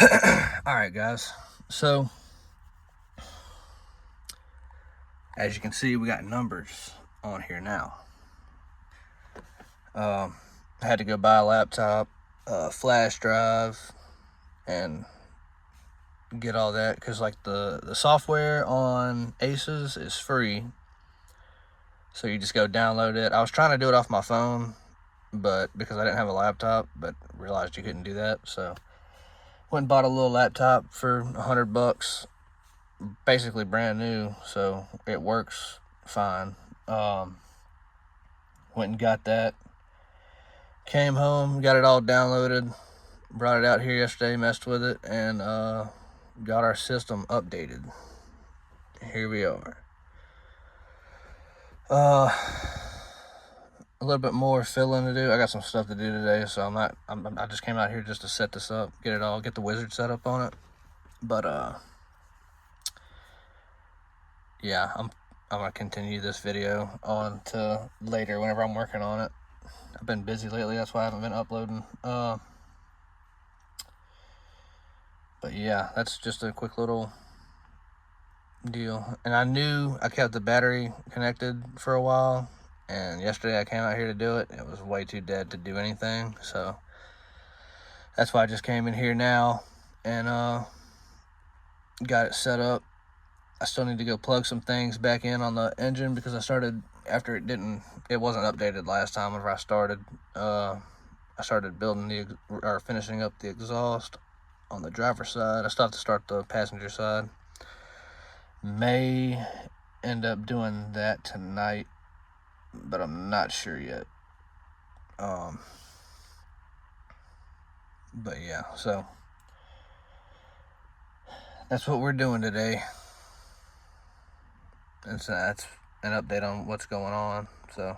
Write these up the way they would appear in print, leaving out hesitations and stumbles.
Alright guys, so as you can see, we got numbers on here now. I had to go buy a laptop, flash drive, and get all that because like the software on Aces is free, so you just go download it. I was trying to do it off my phone, but because I didn't have a laptop, but realized you couldn't do that, so went and bought a little laptop for $100, basically brand new, so it works fine. Went and got that, came home, got it all downloaded, brought it out here yesterday, messed with it, and got our system updated. Here we are. A little bit more filling to do. I got some stuff to do today, so I just came out here just to set this up, get the wizard set up on it. But yeah, I'm gonna continue this video on to later whenever I'm working on it. I've been busy lately, that's why I haven't been uploading. But yeah, that's just a quick little deal. And I knew I kept the battery connected for a while, and yesterday I came out here to do it. It was way too dead to do anything, so that's why I just came in here now and got it set up. I still need to go plug some things back in on the engine because I started after it wasn't updated last time whenever I started. I started building finishing up the exhaust on the driver's side. I still have to start the passenger side. May end up doing that tonight, but I'm not sure yet. But yeah, so that's what we're doing today. And so that's an update on what's going on. So,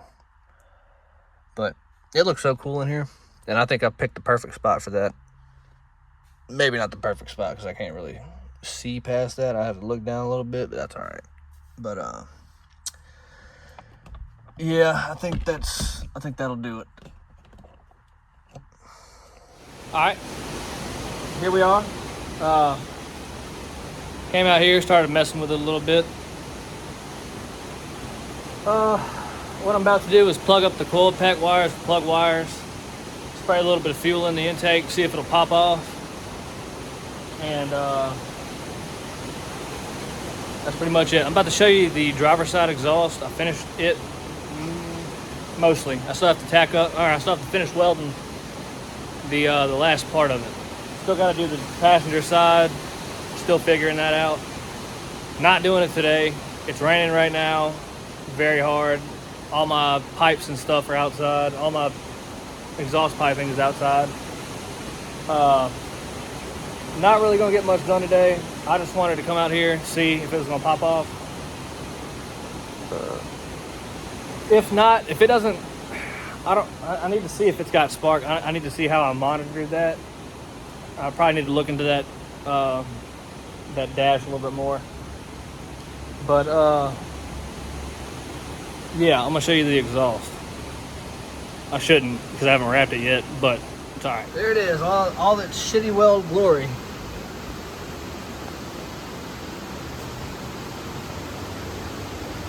but it looks so cool in here, and I think I picked the perfect spot for that. Maybe not the perfect spot because I can't really see past that. I have to look down a little bit, but that's all right. But yeah, I think that'll do it. All right, here we are. Came out here, started messing with it a little bit. What I'm about to do is plug up the coil pack wires, plug wires, spray a little bit of fuel in the intake, see if it'll pop off. And that's pretty much it. I'm about to show you the driver's side exhaust. I finished it mostly. I still have to tack up, or I still have to finish welding the last part of it. Still got to do the passenger side. Still figuring that out. Not doing it today. It's raining right now, very hard. All my pipes and stuff are outside. All my exhaust piping is outside. Not really gonna get much done today. I just wanted to come out here, see if it was gonna pop off. If not, if it doesn't, I need to see if it's got spark. I need to see how I monitored that. I probably need to look into that that dash a little bit more. But yeah, I'm gonna show you the exhaust. I shouldn't because I haven't wrapped it yet, but it's all right. There it is, all that shitty weld glory.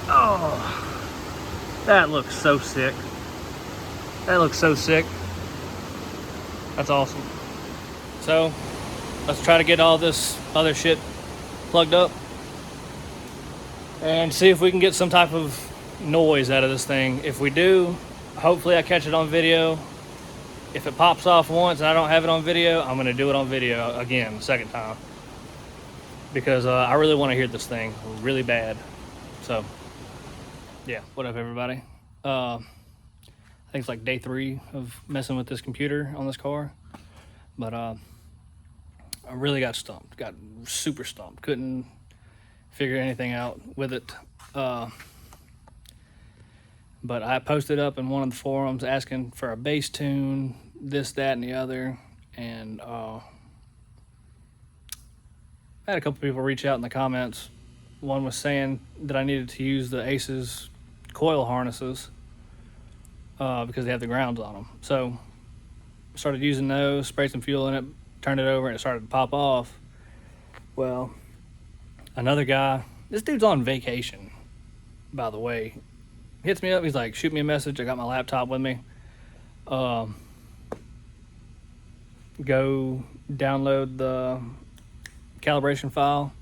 Oh, that looks so sick. That looks so sick. That's awesome. So let's try to get all this other shit plugged up and see if we can get some type of noise out of this thing. If we do, hopefully I catch it on video. If it pops off once and I don't have it on video, I'm gonna do it on video again, the second time, because I really want to hear this thing really bad. So yeah, what up everybody? I think it's like day 3 of messing with this computer on this car, but I really got stumped, got super stumped, couldn't figure anything out with it. But I posted up in one of the forums asking for a bass tune, this, that, and the other, and I had a couple people reach out in the comments. One was saying that I needed to use the Aces coil harnesses because they have the grounds on them. So I started using those, sprayed some fuel in it, turned it over and it started to pop off. Well, another guy, this dude's on vacation, by the way, hits me up. He's like, shoot me a message. I got my laptop with me. Go download the calibration file,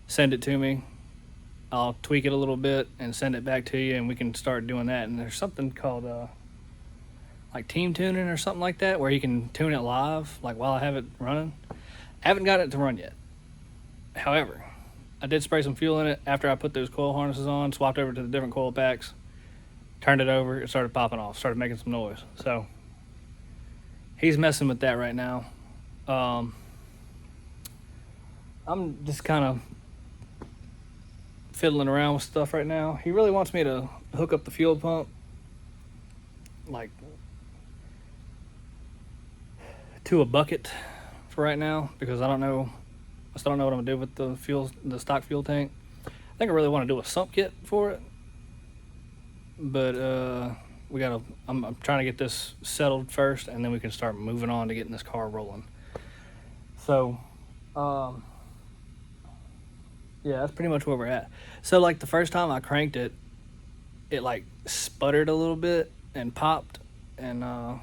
send it to me. I'll tweak it a little bit and send it back to you, and we can start doing that. And there's something called like team tuning or something like that, where you can tune it live, like while I have it running. I haven't got it to run yet. However, I did spray some fuel in it after I put those coil harnesses on, swapped over to the different coil packs, turned it over, it started popping off, started making some noise. So he's messing with that right now. I'm just kind of fiddling around with stuff right now. He really wants me to hook up the fuel pump, like, to a bucket for right now, because I still don't know what I'm gonna do with the stock fuel tank. I think I really want to do a sump kit for it, but I'm trying to get this settled first, and then we can start moving on to getting this car rolling. So, yeah, that's pretty much where we're at. So, like, the first time I cranked it, it like sputtered a little bit and popped, and I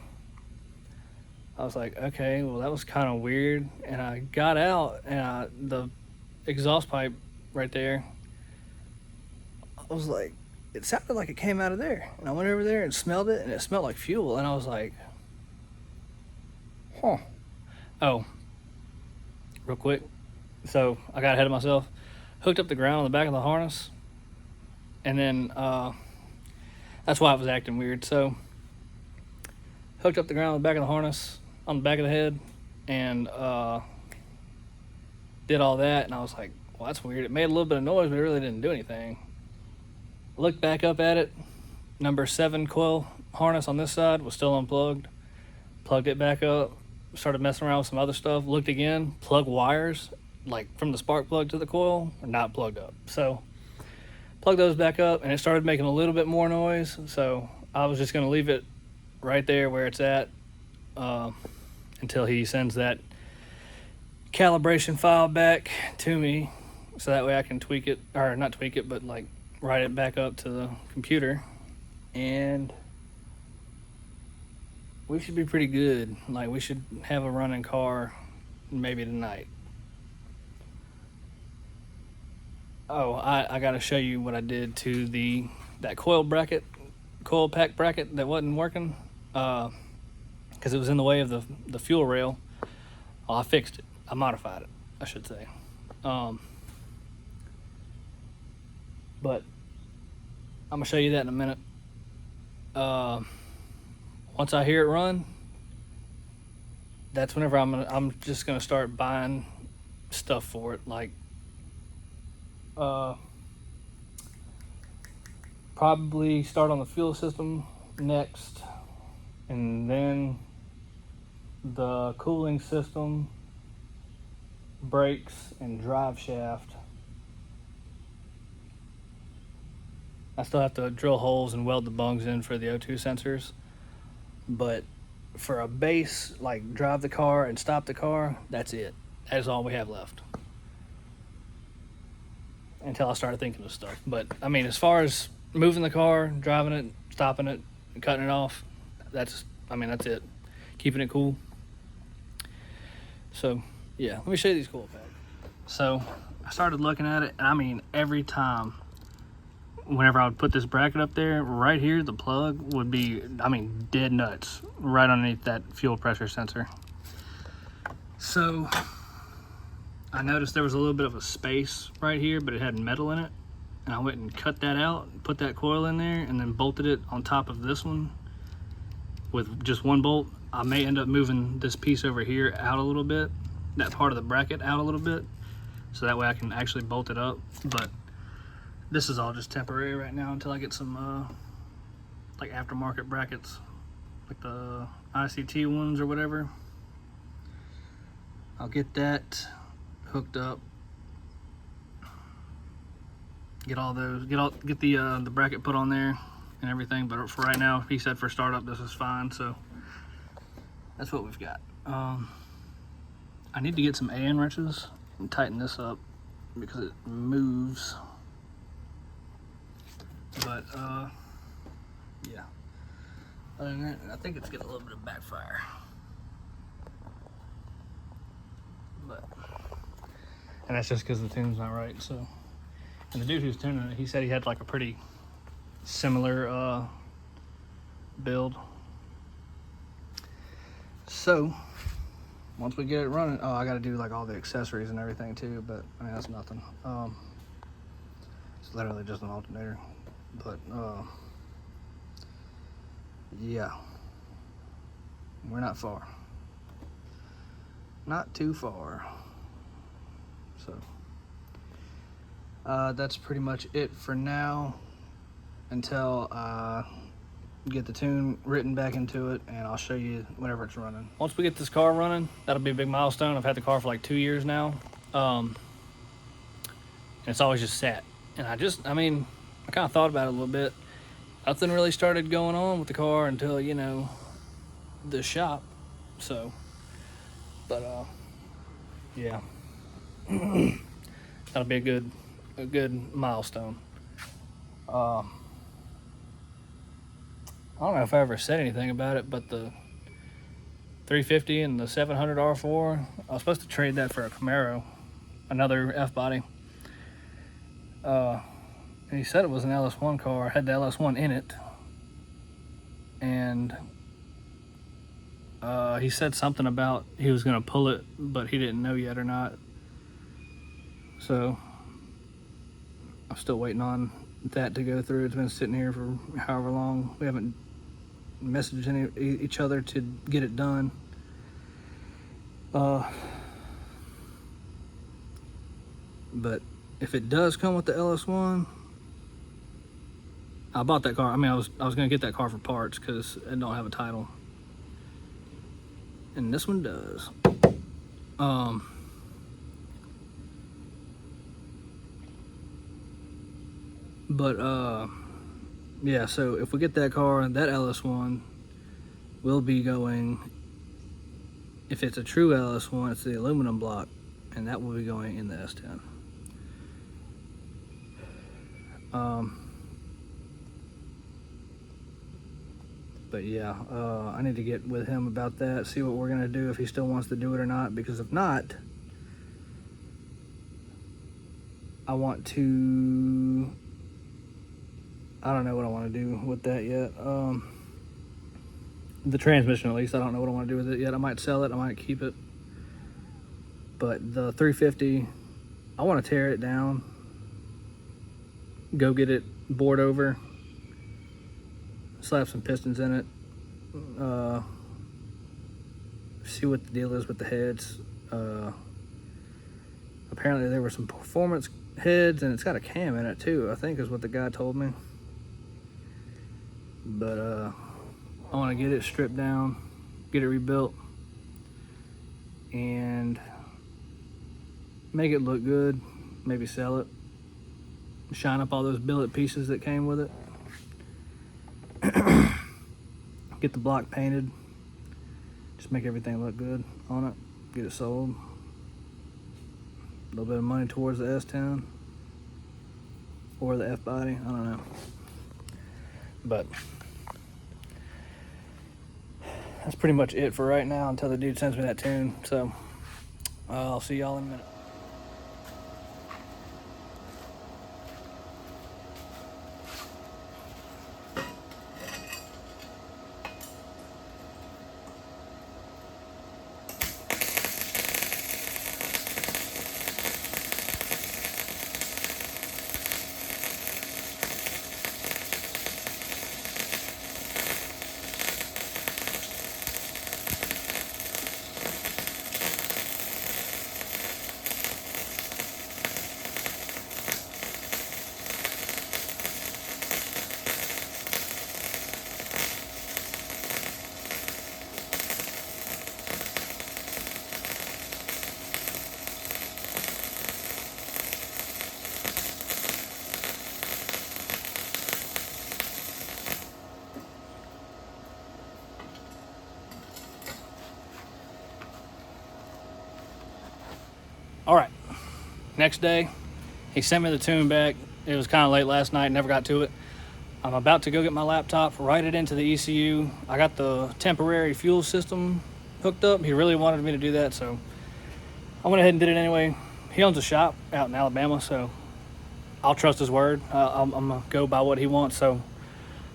was like, okay, well, that was kind of weird. And I got out, and the exhaust pipe right there, I was like, it sounded like it came out of there. And I went over there and smelled it, and it smelled like fuel. And I was like, huh. Oh, real quick. So I got ahead of myself, hooked up the ground on the back of the harness, and then that's why it was acting weird. So hooked up the ground on the back of the harness, on the back of the head, and did all that. And I was like, well, that's weird. It made a little bit of noise, but it really didn't do anything. Looked back up at it. Number 7 coil harness on this side was still unplugged. Plugged it back up. Started messing around with some other stuff. Looked again. Plug wires, like from the spark plug to the coil, are not plugged up. So plugged those back up, and it started making a little bit more noise. So I was just going to leave it right there where it's at until he sends that calibration file back to me, so that way I can tweak it, or not tweak it, but like write it back up to the computer, and we should be pretty good. Like, we should have a running car maybe tonight. Oh, I gotta show you what I did to that coil pack bracket that wasn't working, because it was in the way of the fuel rail. Well, I fixed it. I modified it, I should say. But I'm gonna show you that in a minute. Once I hear it run, that's whenever I'm just gonna start buying stuff for it, like probably start on the fuel system next, and then the cooling system, brakes, and drive shaft. I still have to drill holes and weld the bungs in for the O2 sensors, but for a base, like drive the car and stop the car, that's it. That is all we have left until I start thinking of stuff. But I mean, as far as moving the car, driving it, stopping it, and cutting it off, that's it. Keeping it cool. So yeah, let me show you these cool packs. So I started looking at it, and I mean, every time whenever I would put this bracket up there, right here, the plug would be, dead nuts, right underneath that fuel pressure sensor. So I noticed there was a little bit of a space right here, but it had metal in it. And I went and cut that out, put that coil in there, and then bolted it on top of this one with just one bolt. I may end up moving this piece over here out a little bit, that part of the bracket out a little bit, so that way I can actually bolt it up. But this is all just temporary right now until I get some like aftermarket brackets, like the ICT ones or whatever. I'll get that hooked up, get the bracket put on there and everything. But for right now, he said for startup this is fine, so that's what we've got. I need to get some AN wrenches and tighten this up because it moves. But yeah. Other than that, I think it's getting a little bit of backfire. But and that's just because the tune's not right. So, and the dude who's tuning it, he said he had like a pretty similar build. So once we get it running, oh, I got to do like all the accessories and everything too. But I mean that's nothing. It's literally just an alternator. But yeah, we're not far. Not too far. So that's pretty much it for now until I get the tune written back into it, and I'll show you whenever it's running. Once we get this car running, that'll be a big milestone. I've had the car for like 2 years now, and it's always just sat. And I kind of thought about it a little bit. Nothing really started going on with the car until, you know, the shop. So, but yeah, that'll be a good milestone. I don't know if I ever said anything about it, but the 350 and the 700 R4, I was supposed to trade that for a Camaro, another F-body. And he said it was an LS1 car, had the LS1 in it. And he said something about he was going to pull it, but he didn't know yet or not. So I'm still waiting on that to go through. It's been sitting here for however long. We haven't messaged each other to get it done. But if it does come with the LS1, I bought that car. I mean, I was gonna get that car for parts because it don't have a title, and this one does. Yeah. So if we get that car, that LS1 will be going. If it's a true LS1, it's the aluminum block, and that will be going in the S10. But yeah, I need to get with him about that, see what we're gonna do, if he still wants to do it or not, because if not, I want to, I don't know what I want to do with that yet. The transmission, at least, I don't know what I want to do with it yet. I might sell it, I might keep it. But the 350, I want to tear it down, go get it bored over, slap some pistons in it, see what the deal is with the heads. Apparently there were some performance heads, and it's got a cam in it too, I think is what the guy told me. But I want to get it stripped down, get it rebuilt, and make it look good, maybe sell it, shine up all those billet pieces that came with it. Get the block painted, just make everything look good on it, get it sold. A little bit of money towards the S10 or the F-body, I don't know. But that's pretty much it for right now until the dude sends me that tune. So I'll see y'all in a minute. All right, next day, he sent me the tune back. It was kind of late last night, never got to it. I'm about to go get my laptop, write it into the ECU. I got the temporary fuel system hooked up. He really wanted me to do that, so I went ahead and did it anyway. He owns a shop out in Alabama, so I'll trust his word. I'm going to go by what he wants. So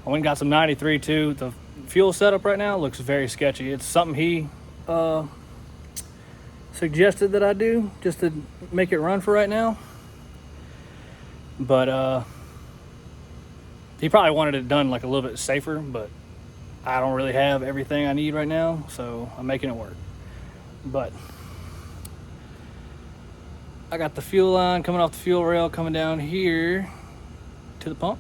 I went and got some 93 too. The fuel setup right now looks very sketchy. It's something he suggested that I do just to make it run for right now. But he probably wanted it done like a little bit safer, but I don't really have everything I need right now, so I'm making it work. But I got the fuel line coming off the fuel rail coming down here to the pump,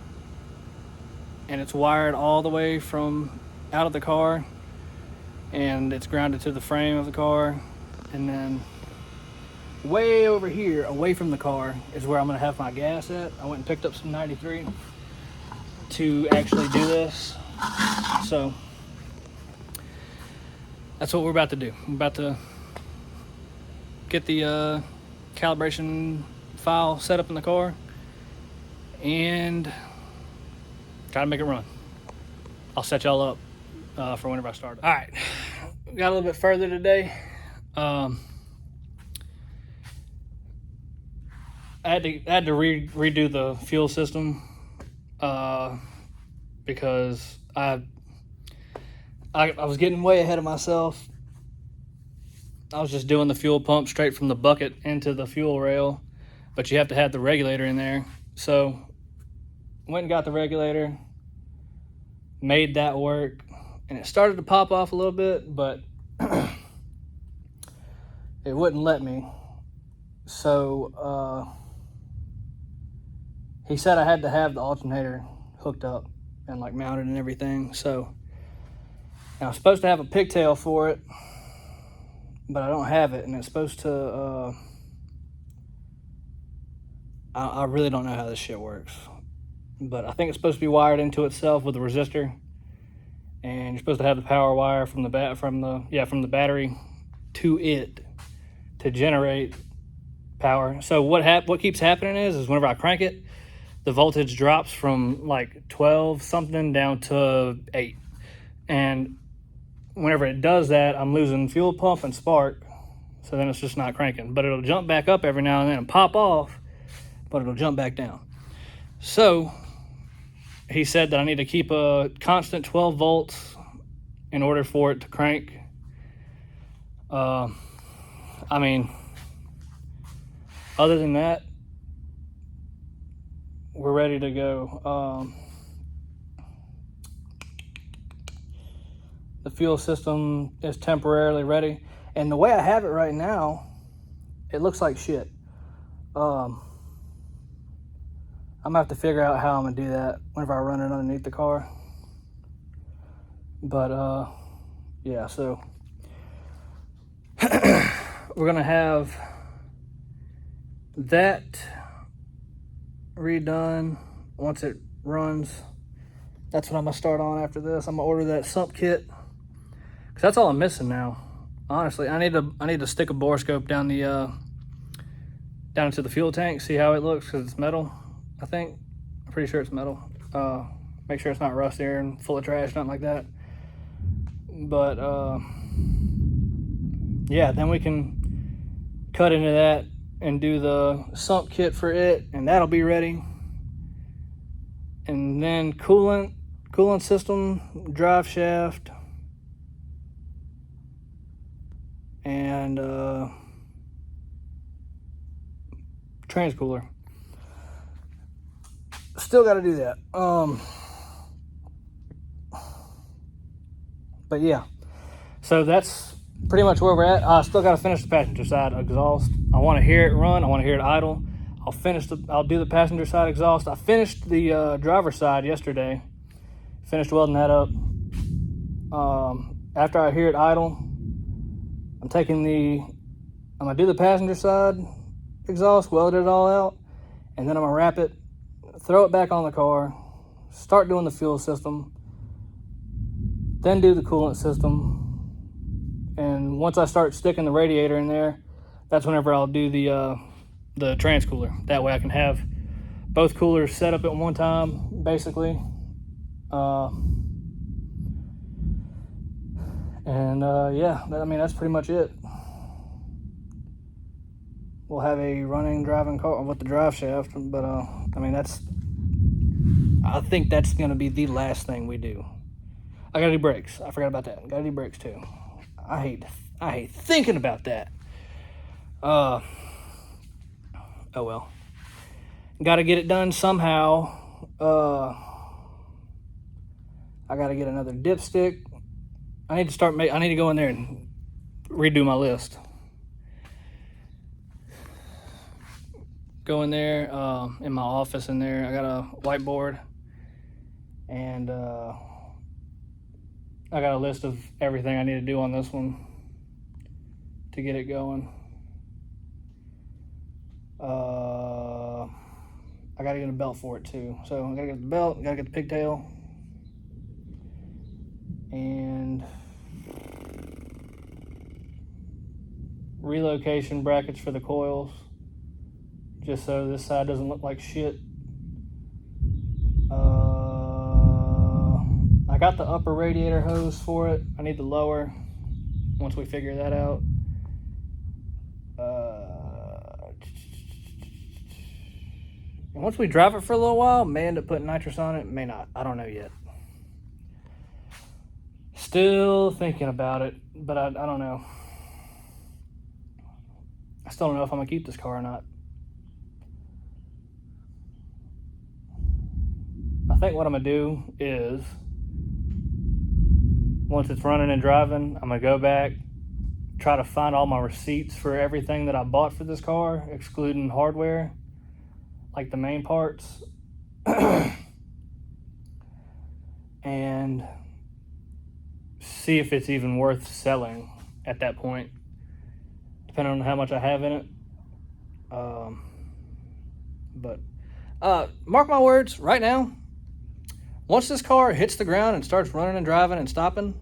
and it's wired all the way from out of the car, and it's grounded to the frame of the car, and then way over here away from the car is where I'm going to have my gas at. I went and picked up some 93 to actually do this, so that's what we're about to do. I'm about to get the calibration file set up in the car and try to make it run. I'll set y'all up for whenever I start. All right, got a little bit further today. I had to redo the fuel system because I was getting way ahead of myself. I was just doing the fuel pump straight from the bucket into the fuel rail, but you have to have the regulator in there. So went and got the regulator, made that work, and it started to pop off a little bit, but it wouldn't let me. So he said I had to have the alternator hooked up and like mounted and everything. So now I'm supposed to have a pigtail for it, but I don't have it, and it's supposed to, I really don't know how this shit works, but I think it's supposed to be wired into itself with a resistor, and you're supposed to have the power wire from the battery to it to generate power. So what keeps happening is whenever I crank it, the voltage drops from like 12 something down to 8, and whenever it does that, I'm losing fuel pump and spark, so then it's just not cranking. But it'll jump back up every now and then and pop off, but it'll jump back down. So he said that I need to keep a constant 12 volts in order for it to crank. I mean, other than that, we're ready to go. The fuel system is temporarily ready, and the way I have it right now, it looks like shit. I'm gonna have to figure out how I'm gonna do that whenever I run it underneath the car. But yeah, so we're gonna have that redone once it runs. That's what I'm gonna start on after this. I'm gonna order that sump kit, because that's all I'm missing now. Honestly, I need to stick a borescope down into the fuel tank, see how it looks, because it's metal, I think. I'm pretty sure it's metal. Make sure it's not rusty and full of trash, nothing like that. But yeah, then we can cut into that and do the sump kit for it, and that'll be ready. And then coolant system, drive shaft, and transcooler. Still got to do that. But yeah, so that's pretty much where we're at. I still got to finish the passenger side exhaust. I want to hear it run. I want to hear it idle. I'll do the passenger side exhaust. I finished the driver's side yesterday. Finished welding that up. After I hear it idle, I'm gonna do the passenger side exhaust, weld it all out, and then I'm gonna wrap it, throw it back on the car, start doing the fuel system, then do the coolant system. And once I start sticking the radiator in there, that's whenever I'll do the trans cooler. That way I can have both coolers set up at one time, basically. Yeah, I mean, that's pretty much it. We'll have a running driving car with the drive shaft, but I mean, I think that's gonna be the last thing we do. I gotta do brakes. I forgot about that. Gotta do brakes too. I hate thinking about that. Oh well. Gotta get it done somehow. I gotta get another dipstick. I need to go in there and redo my list. Go in there, in my office in there. I got a whiteboard, and I got a list of everything I need to do on this one to get it going. I gotta get a belt for it too. So I gotta get the belt, gotta get the pigtail, and relocation brackets for the coils, just so this side doesn't look like shit. I got the upper radiator hose for it. I need the lower once we figure that out. And once we drive it for a little while, may end up putting nitrous on it, may not. I don't know yet. Still thinking about it, but I don't know. I still don't know if I'm gonna keep this car or not. I think what I'm gonna do is, once it's running and driving, I'm gonna go back, try to find all my receipts for everything that I bought for this car, excluding hardware, like the main parts, and see if it's even worth selling at that point, depending on how much I have in it. But mark my words, right now, once this car hits the ground and starts running and driving and stopping,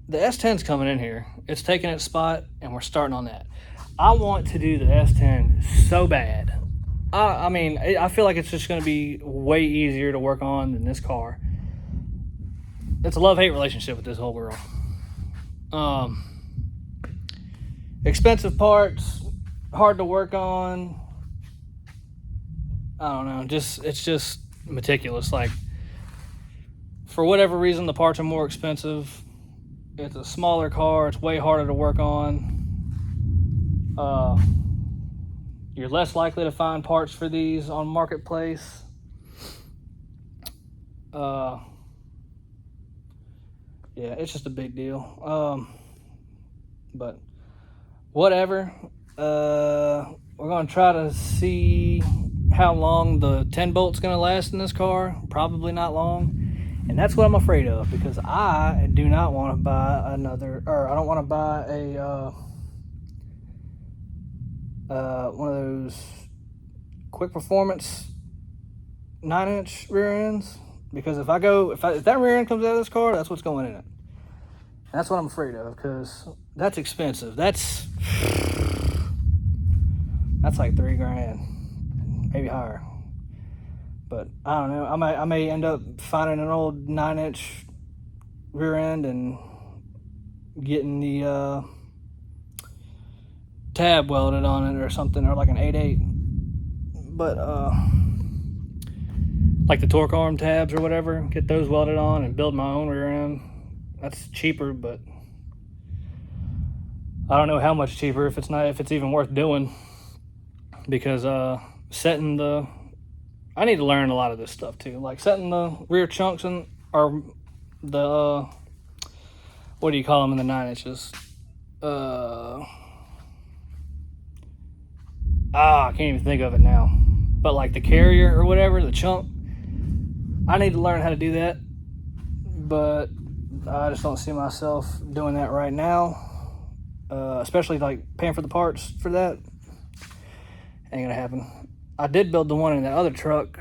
the S10's coming in here. It's taking its spot, and we're starting on that. I want to do the S10 so bad. I mean, I feel like it's just going to be way easier to work on than this car. It's a love-hate relationship with this whole girl. Expensive parts, hard to work on. I don't know. It's just meticulous. Like, for whatever reason, the parts are more expensive. It's a smaller car. It's way harder to work on. You're less likely to find parts for these on Marketplace. Yeah, it's just a big deal. But whatever. We're going to try to see how long the 10 bolt's going to last in this car. Probably not long. And that's what I'm afraid of, because I do not want to buy I don't want to buy one of those quick performance 9-inch rear ends, because if that rear end comes out of this car, that's what's going in it. And that's what I'm afraid of, because that's expensive. That's like $3,000, maybe higher. But I don't know. I may end up finding an old 9-inch rear end and getting the tab welded on it or something, or like an 8/8. But like the torque arm tabs or whatever, get those welded on and build my own rear end. That's cheaper, but I don't know how much cheaper, if it's even worth doing, because I need to learn a lot of this stuff too, like setting the rear chunks or the what do you call them in the 9 inches? I can't even think of it now. But like the carrier or whatever, the chunk, I need to learn how to do that. But I just don't see myself doing that right now. Especially like paying for the parts for that. Ain't gonna happen. I did build the one in that other truck.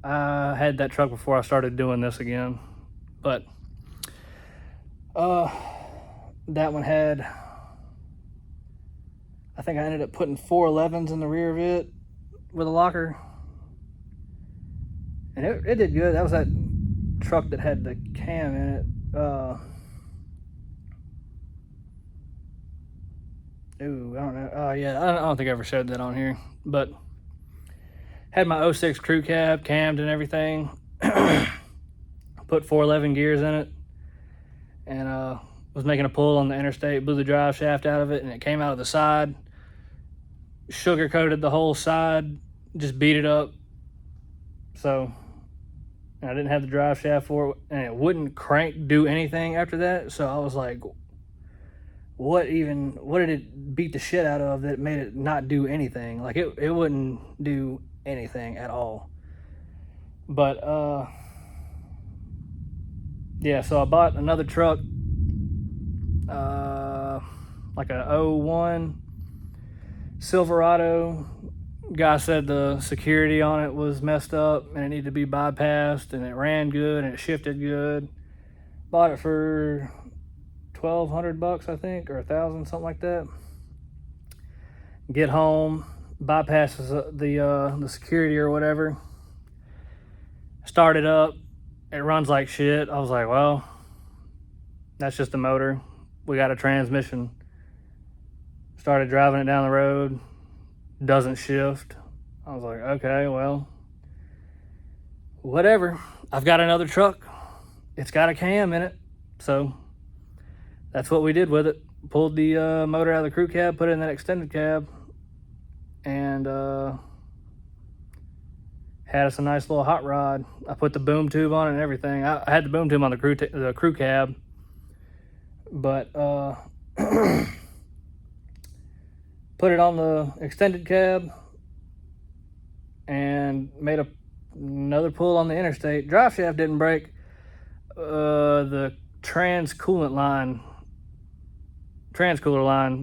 I had that truck before I started doing this again. But that one had, I think I ended up putting 411s in the rear of it with a locker, and it did good. That was that truck that had the cam in it. Ooh, I don't know. Oh yeah, I don't think I ever showed that on here, but had my 06 crew cab cammed and everything. Put 411 gears in it, and was making a pull on the interstate, blew the drive shaft out of it, and it came out of the side. Sugar coated the whole side, just beat it up. So I didn't have the drive shaft for it, and it wouldn't do anything after that. So I was like, what did it beat the shit out of that made it not do anything? Like it wouldn't do anything at all. But yeah, so I bought another truck, like a 01 Silverado. Guy said the security on it was messed up and it needed to be bypassed, and it ran good and it shifted good. Bought it for $1,200, I think, or $1,000, something like that. Get home, bypasses the security or whatever. Start it up, it runs like shit. I was like, well, that's just the motor. We got a transmission. Started driving it down the road, doesn't shift. I was like, okay, well, whatever. I've got another truck. It's got a cam in it. So that's what we did with it. Pulled the motor out of the crew cab, put it in that extended cab, and had us a nice little hot rod. I put the boom tube on it and everything. I had the boom tube on the crew cab, but put it on the extended cab and made another pull on the interstate. Drive shaft didn't break. The transcooler line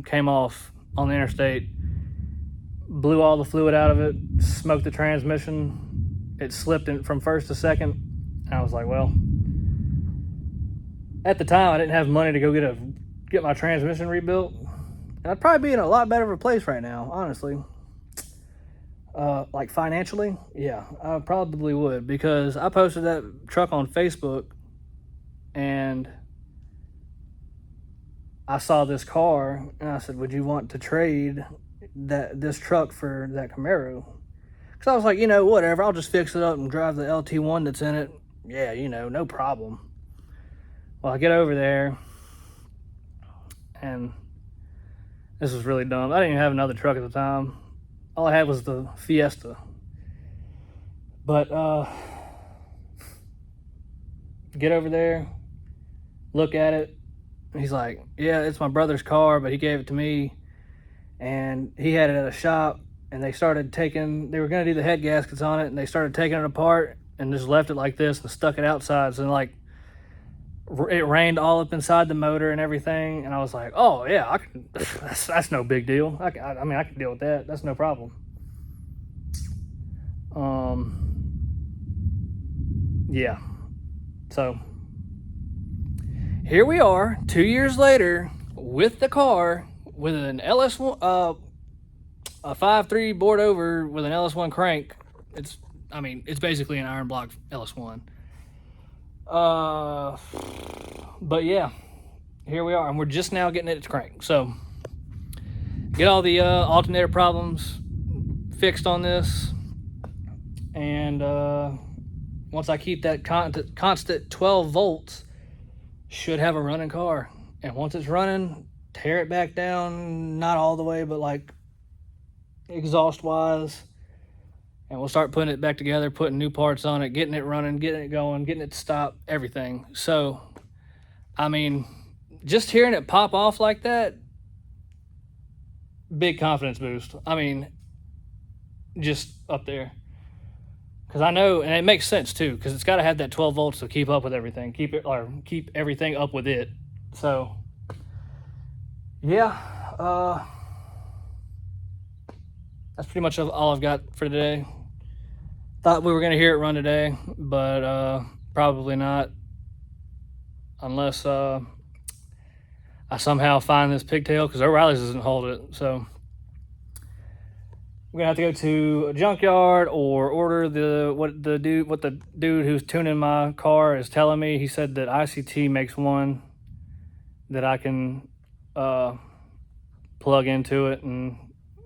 came off on the interstate, blew all the fluid out of it, smoked the transmission. It slipped from first to second. I was like, well, at the time I didn't have money to go get my transmission rebuilt. I'd probably be in a lot better of a place right now, honestly. Like financially, yeah, I probably would, because I posted that truck on Facebook and I saw this car and I said, would you want to trade this truck for that Camaro? Because I was like, whatever, I'll just fix it up and drive the LT1 that's in it. Yeah, no problem. Well, I get over there and this was really dumb. I didn't even have another truck at the time. All I had was the Fiesta. But get over there, look at it. He's like, yeah, it's my brother's car, but he gave it to me. And he had it at a shop, and they were going to do the head gaskets on it, and they started taking it apart and just left it like this and stuck it outside. So like, it rained all up inside the motor and everything, and I was like, oh yeah, that's no big deal. I can deal with that. That's no problem. Yeah. So here we are 2 years later with the car, with an LS1, a 5.3 bored over with an LS1 crank. It's basically an iron block LS1. But yeah, here we are, and we're just now getting it to crank. So get all the alternator problems fixed on this, and once I keep that constant 12 volts, should have a running car. And once it's running, tear it back down, not all the way, but like exhaust wise, and we'll start putting it back together, putting new parts on it, getting it running, getting it going, getting it to stop, everything. So just hearing it pop off like that, big confidence boost. Just up there. Because I know, and it makes sense too, because it's got to have that 12 volts to keep up with everything, keep everything up with it. So yeah, that's pretty much all I've got for today. Thought we were going to hear it run today, but probably not. unless I somehow find this pigtail, because O'Reilly's doesn't hold it. So we're gonna have to go to a junkyard or order what the dude who's tuning my car is telling me. He said that ICT makes one that I can plug into it and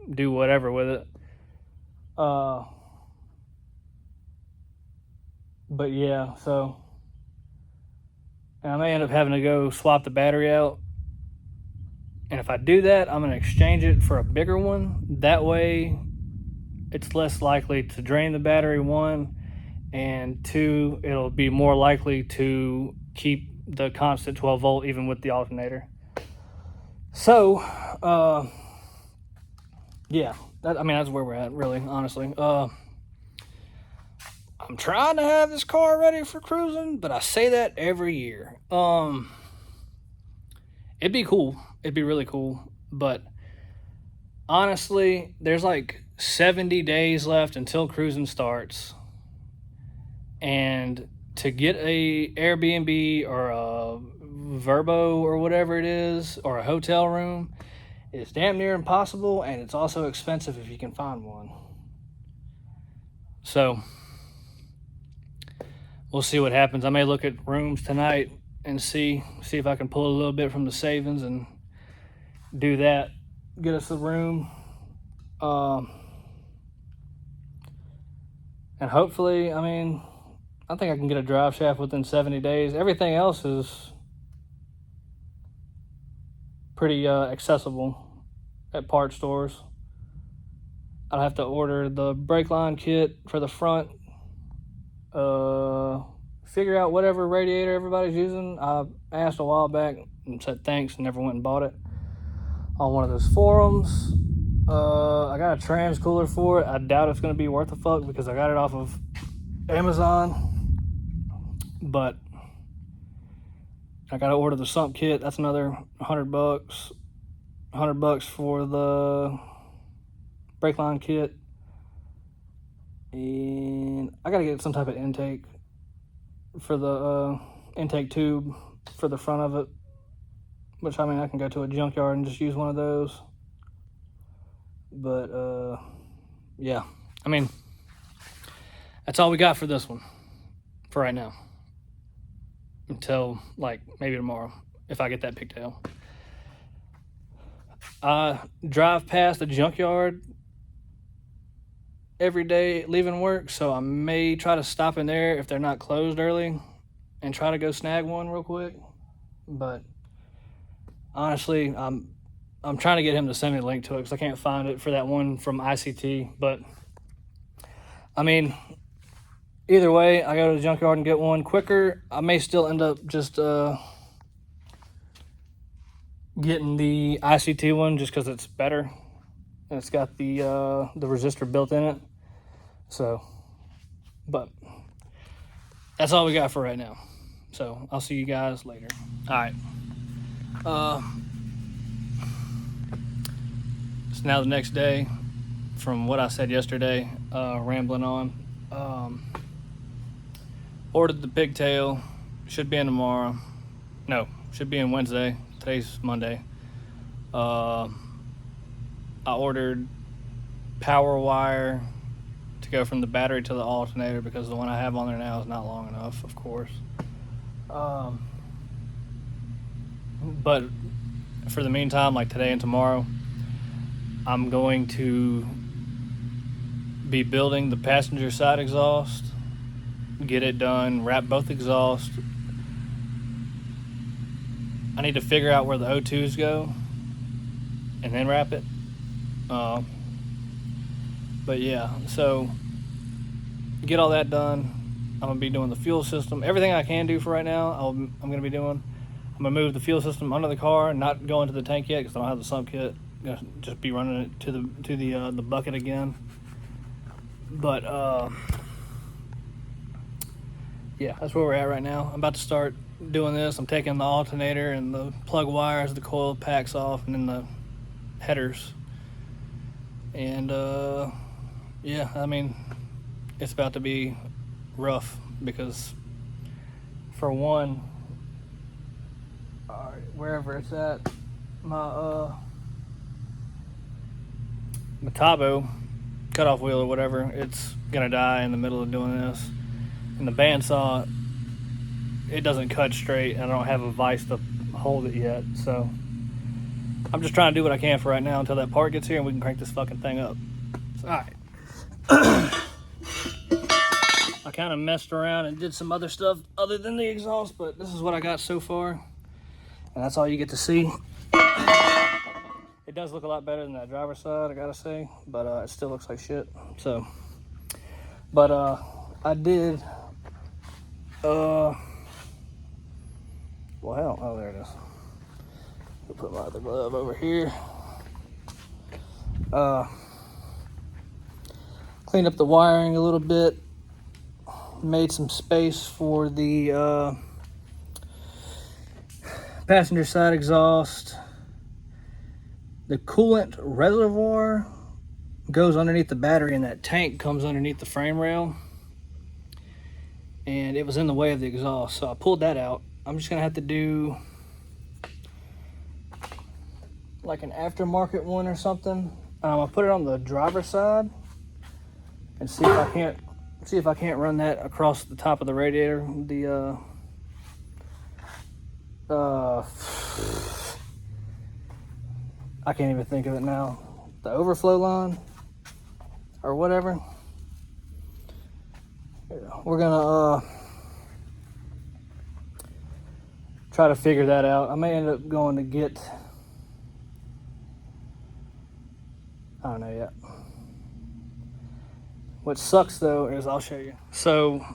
do whatever with it. But yeah, so and I may end up having to go swap the battery out. And if I do that, I'm going to exchange it for a bigger one. That way, it's less likely to drain the battery, one, and two, it'll be more likely to keep the constant 12 volt even with the alternator. So, yeah, that's where we're at, really, honestly. I'm trying to have this car ready for cruising, but I say that every year. It'd be cool. It'd be really cool. But honestly, there's like 70 days left until cruising starts. And to get a Airbnb or a Verbo or whatever it is, or a hotel room, is damn near impossible, and it's also expensive if you can find one. So we'll see what happens. I may look at rooms tonight and see if I can pull a little bit from the savings and do that, get us a room, and hopefully, I think I can get a drive shaft within 70 days. Everything else is pretty accessible at part stores. I'll have to order the brake line kit for the front, figure out whatever radiator everybody's using. I asked a while back and said thanks and never went and bought it on one of those forums. I got a trans cooler for it. I doubt it's going to be worth a fuck because I got it off of Amazon, but I got to order the sump kit. That's another $100. $100 for the brake line kit, and I got to get some type of intake for the intake tube for the front of it, which I can go to a junkyard and just use one of those. But yeah, that's all we got for this one for right now, until like maybe tomorrow if I get that pigtail. I drive past the junkyard every day leaving work, so I may try to stop in there if they're not closed early and try to go snag one real quick. But honestly, I'm trying to get him to send me a link to it because I can't find it for that one from ICT. But either way, I go to the junkyard and get one quicker. I may still end up just getting the ICT one just because it's better and it's got the resistor built in it. So, but that's all we got for right now. So I'll see you guys later. All right. It's now the next day from what I said yesterday, rambling on. Ordered the pigtail. Should be in tomorrow. No, should be in Wednesday. Today's Monday. I ordered power wire to go from the battery to the alternator because the one I have on there now is not long enough, of course. But for the meantime, like today and tomorrow, I'm going to be building the passenger side exhaust, get it done, wrap both exhausts. I need to figure out where the O2s go and then wrap it. But yeah, so get all that done. I'm going to be doing the fuel system. Everything I can do for right now, I'm going to be doing. I'm going to move the fuel system under the car, not go into the tank yet because I don't have the sump kit. I'm going to just be running it to the bucket again. But yeah, that's where we're at right now. I'm about to start doing this. I'm taking the alternator and the plug wires, the coil packs off, and then the headers. And yeah, it's about to be rough because, for one, Alright, wherever it's at, my Metabo cutoff wheel or whatever, it's gonna die in the middle of doing this. And the bandsaw, it doesn't cut straight, and I don't have a vise to hold it yet, so I'm just trying to do what I can for right now until that part gets here and we can crank this fucking thing up. So, alright. I kind of messed around and did some other stuff other than the exhaust, but this is what I got so far, and that's all you get to see. It does look a lot better than that driver's side, I gotta say, but it still looks like shit. So, but I did, well, hell, oh, there it is. I'll put my other glove over here. Cleaned up the wiring a little bit, made some space for the passenger side exhaust. The coolant reservoir goes underneath the battery, and that tank comes underneath the frame rail, and it was in the way of the exhaust, so I pulled that out. I'm just gonna have to do like an aftermarket one or something. I'll put it on the driver's side and see if I can't run that across the top of the radiator. I can't even think of it now. The overflow line or whatever. Yeah, we're gonna try to figure that out. I may end up going to get, I don't know yet. What sucks though is, I'll show you. So,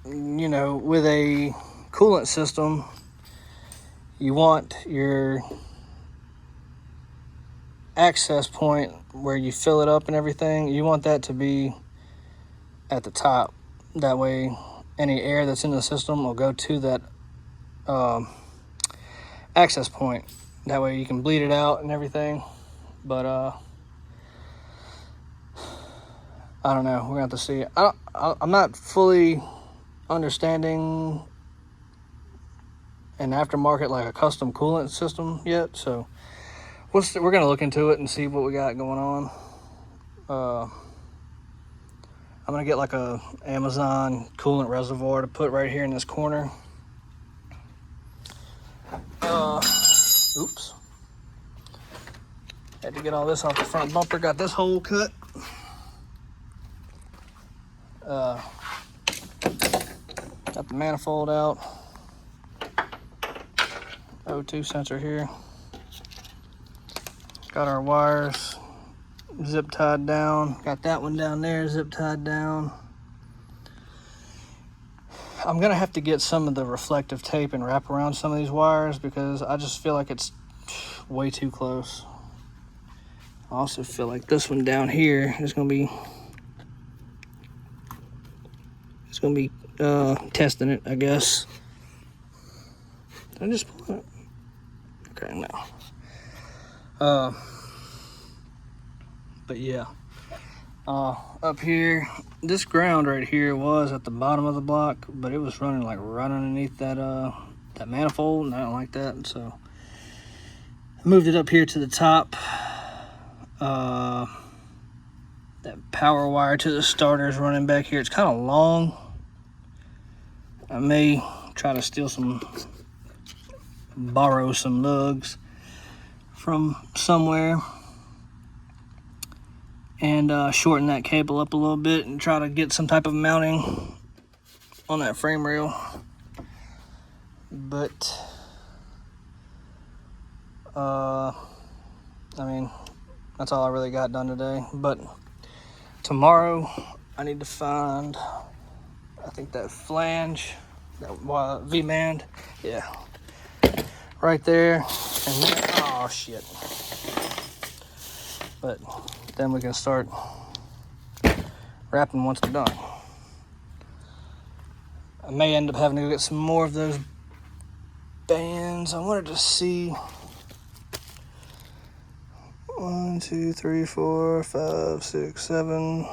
you know, with a coolant system, you want your access point where you fill it up and everything, you want that to be at the top. That way any air that's in the system will go to that access point. That way you can bleed it out and everything. But I don't know, we're gonna have to see. I'm not fully understanding an aftermarket, like a custom coolant system yet, so we're gonna look into it and see what we got going on. I'm gonna get like a Amazon coolant reservoir to put right here in this corner. Oops. Had to get all this off the front bumper. Got this hole cut. Got the manifold out. O2 sensor here. Got our wires zip tied down. Got that one down there zip tied down. I'm gonna have to get some of the reflective tape and wrap around some of these wires because I just feel like it's way too close. I also feel like this one down here is gonna be testing it, I guess. Did I just pull it? Okay, no. But yeah, up here, this ground right here was at the bottom of the block, but it was running like right underneath that that manifold, and I don't like that, and so I moved it up here to the top. That power wire to the starter is running back here. It's kind of long. I may try to borrow some lugs from somewhere and shorten that cable up a little bit and try to get some type of mounting on that frame rail. But I mean, that's all I really got done today. But tomorrow I need to find, I think, that flange, that V-mand, yeah, right there. And then, oh shit. But then we can start wrapping once we're done. I may end up having to go get some more of those bands. I wanted to see 1, 2, 3, 4, 5, 6, 7,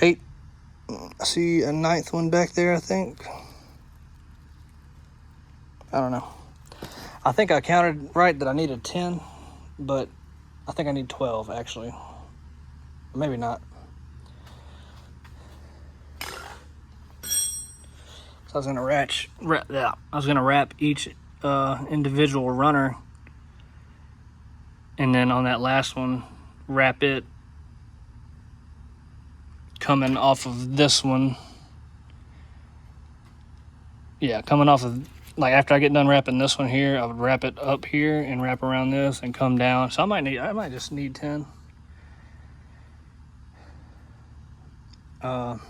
8. I see a 9th one back there, I think. I don't know. I think I counted right that I needed 10, but I think I need 12 actually. Maybe not. So I was gonna wrap each individual runner, and then on that last one, wrap it coming off of this one. Yeah, coming off of, like, after I get done wrapping this one here, I would wrap it up here and wrap around this and come down. So I might just need 10. No,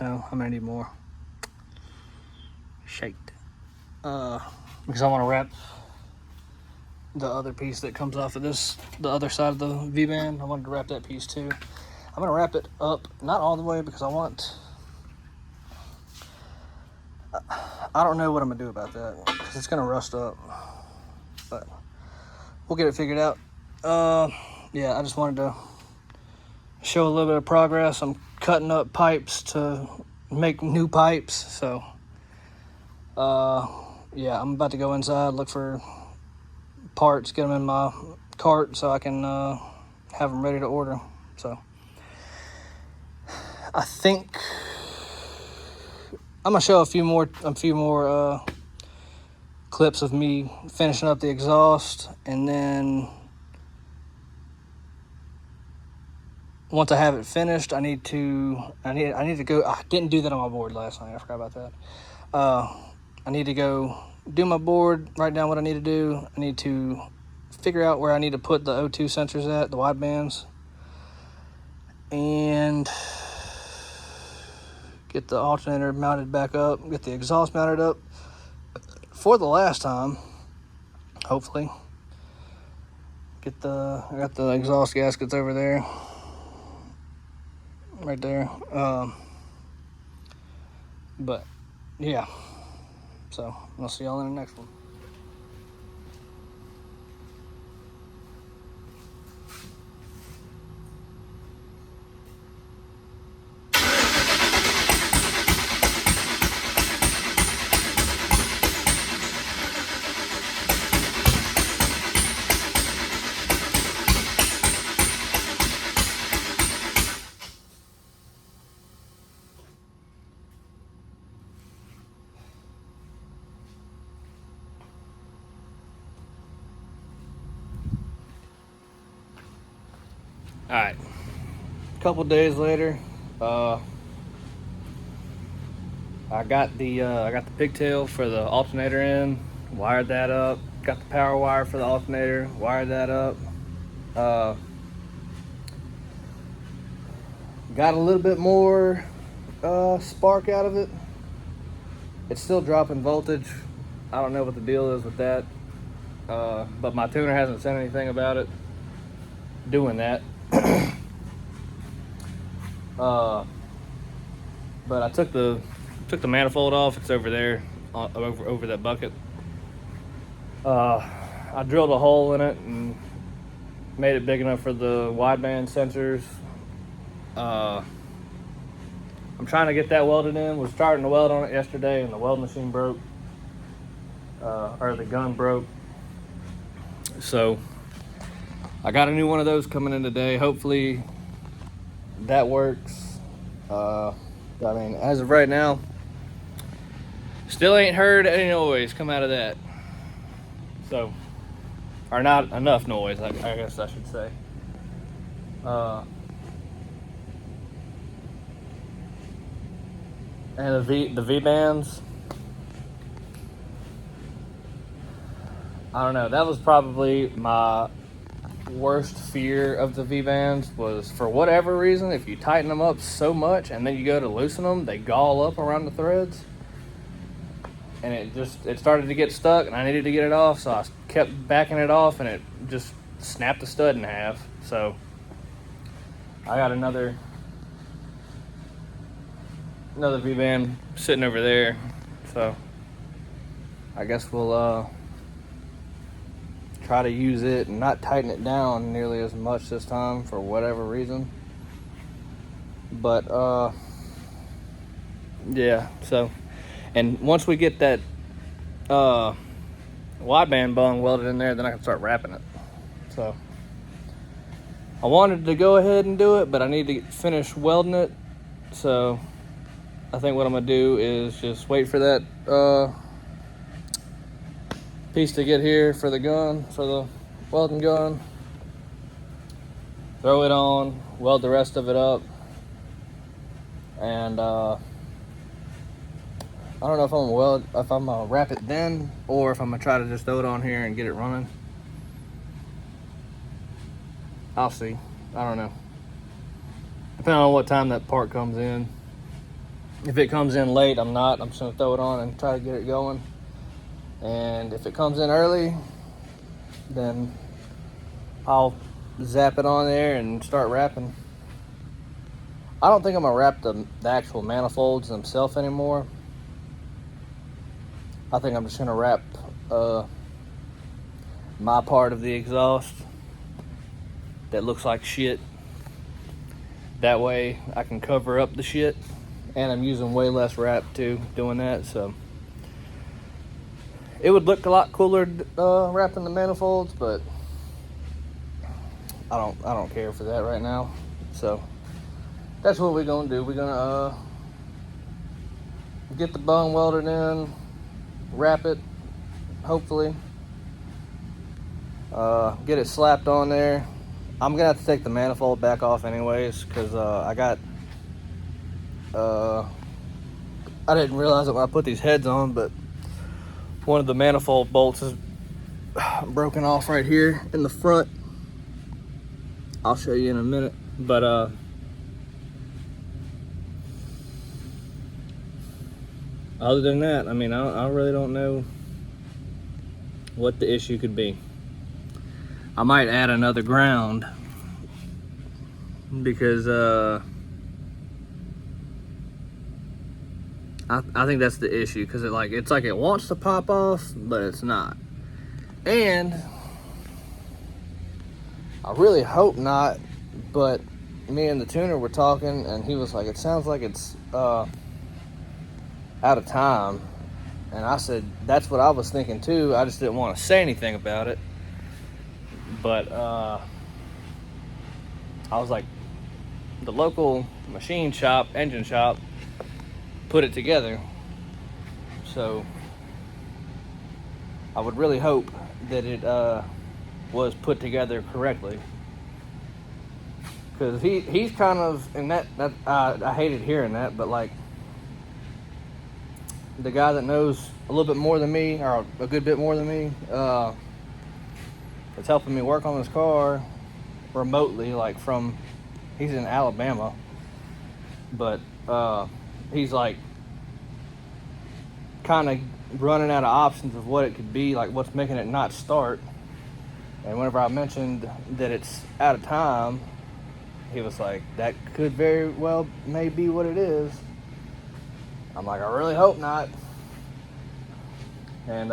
I might need more. Shaked. Because I want to wrap the other piece that comes off of this, the other side of the V-band. I wanted to wrap that piece too. I'm gonna wrap it up, not all the way, because I don't know what I'm gonna do about that, because it's gonna rust up, but we'll get it figured out. Yeah, I just wanted to show a little bit of progress. I'm cutting up pipes to make new pipes, so yeah, I'm about to go inside, look for parts, get them in my cart so I can have them ready to order. So I think I'm gonna show a few more clips of me finishing up the exhaust, and then once I have it finished, I need to go. I didn't do that on my board last night. I forgot about that. I need to go do my board, write down what I need to do. I need to figure out where I need to put the O2 sensors at, the wide bands, and get the alternator mounted back up, get the exhaust mounted up for the last time, hopefully. I got the exhaust gaskets over there, right there. But yeah, so I'll see y'all in the next one. All right, a couple days later, I got the pigtail for the alternator in, wired that up, got the power wire for the alternator, wired that up. Got a little bit more spark out of it. It's still dropping voltage. I don't know what the deal is with that, but my tuner hasn't said anything about it doing that. But I took the manifold off. It's over there, over that bucket. I drilled a hole in it and made it big enough for the wideband sensors. I'm trying to get that welded in. Was starting to weld on it yesterday, and the weld machine broke, or the gun broke. So I got a new one of those coming in today. Hopefully that works. I mean, as of right now, still ain't heard any noise come out of that. So, or not enough noise, I guess I should say. And the V bands, I don't know. That was probably my worst fear of the V-bands, was for whatever reason, if you tighten them up so much and then you go to loosen them, they gall up around the threads, and it started to get stuck, and I needed to get it off, so I kept backing it off, and it just snapped the stud in half. So I got another V-band sitting over there, so I guess we'll try to use it and not tighten it down nearly as much this time for whatever reason. But yeah, so, and once we get that wideband bung welded in there, then I can start wrapping it. So I wanted to go ahead and do it, but I need to finish welding it. So I think what I'm gonna do is just wait for that piece to get here for the gun, for the welding gun. Throw it on, weld the rest of it up, and I don't know if I'm gonna wrap it then, or if I'm gonna try to just throw it on here and get it running. I'll see. I don't know. Depending on what time that part comes in. If it comes in late, I'm just gonna throw it on and try to get it going. And if it comes in early, then I'll zap it on there and start wrapping. I don't think I'm gonna wrap the actual manifolds themselves anymore. I think I'm just gonna wrap my part of the exhaust that looks like shit. That way I can cover up the shit, and I'm using way less wrap too doing that. So it would look a lot cooler wrapping the manifolds, but I don't care for that right now. So that's what we're gonna do. We're gonna get the bung welded in, wrap it, hopefully, get it slapped on there. I'm gonna have to take the manifold back off anyways, because I didn't realize it when I put these heads on, but one of the manifold bolts is broken off right here in the front. I'll show you in a minute, but other than that, I mean, I really don't know what the issue could be. I might add another ground, because I think that's the issue, because it's like it wants to pop off, but it's not. And I really hope not, but me and the tuner were talking, and he was like, it sounds like it's out of time. And I said, that's what I was thinking too. I just didn't want to say anything about it. But I was like, the local machine shop, engine shop, put it together. So I would really hope that it was put together correctly. Because he's kind of, and that I hated hearing that, but like, the guy that knows a little bit more than me, or a good bit more than me, that's helping me work on this car remotely, like he's in Alabama, but he's like kind of running out of options of what it could be, like what's making it not start. And whenever I mentioned that it's out of time, he was like, that could very well may be what it is. I'm like, I really hope not. And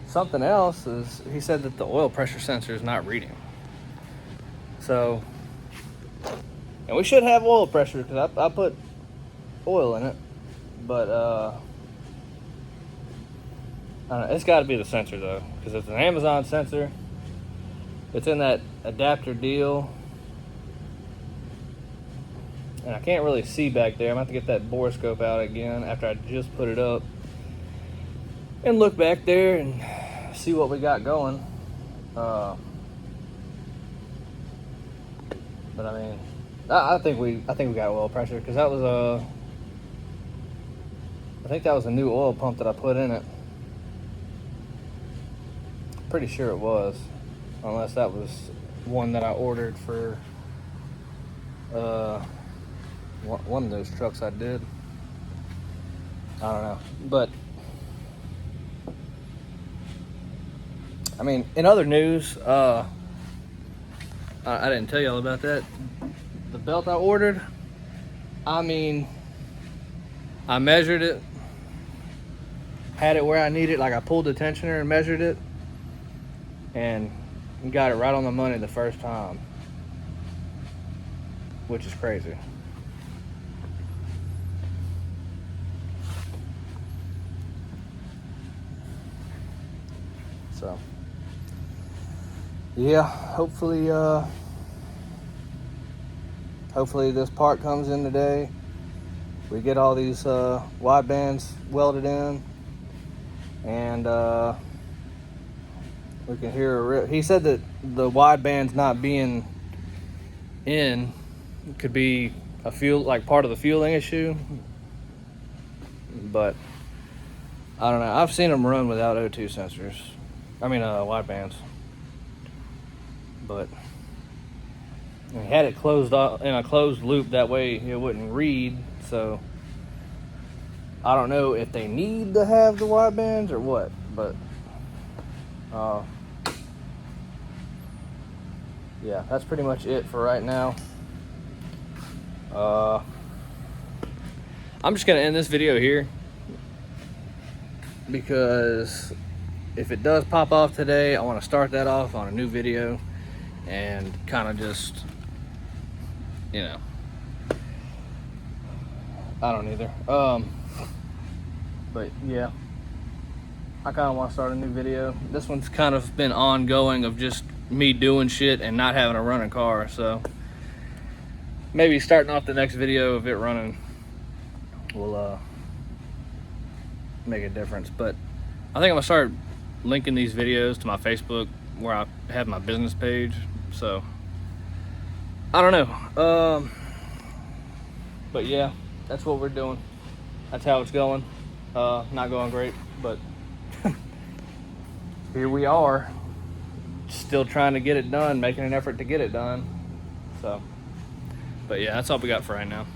something else is, he said that the oil pressure sensor is not reading. So, and we should have oil pressure, because I put oil in it, but I don't know, it's got to be the sensor though, because it's an Amazon sensor. It's in that adapter deal, and I can't really see back there. I'm going to have to get that borescope out again after I just put it up and look back there and see what we got going. But I mean, I think we got oil pressure, because that was I think that was a new oil pump that I put in it. Pretty sure it was, unless that was one that I ordered for one of those trucks I did. I don't know, but I mean, in other news, I didn't tell y'all about that. The belt I ordered, I mean, I measured it, had it where I need it. Like, I pulled the tensioner and measured it, and got it right on the money the first time, which is crazy. So yeah, hopefully this part comes in today. We get all these wide bands welded in, and we can hear he said that the wide bands not being in could be a part of the fueling issue, but I don't know. I've seen them run without O2 sensors. I mean, wide bands. But we had it closed off in a closed loop, that way it wouldn't read. So I don't know if they need to have the wide bands or what, but yeah, that's pretty much it for right now. I'm just gonna end this video here, because if it does pop off today, I want to start that off on a new video and kind of just, you know, I don't either. But yeah, I kind of want to start a new video. This one's kind of been ongoing of just me doing shit and not having a running car, so maybe starting off the next video of it running will make a difference. But I think I'm gonna start linking these videos to my Facebook, where I have my business page. So I don't know, but yeah, that's what we're doing. That's how it's going. Not going great, but here we are, still trying to get it done, making an effort to get it done. So, but yeah, that's all we got for right now.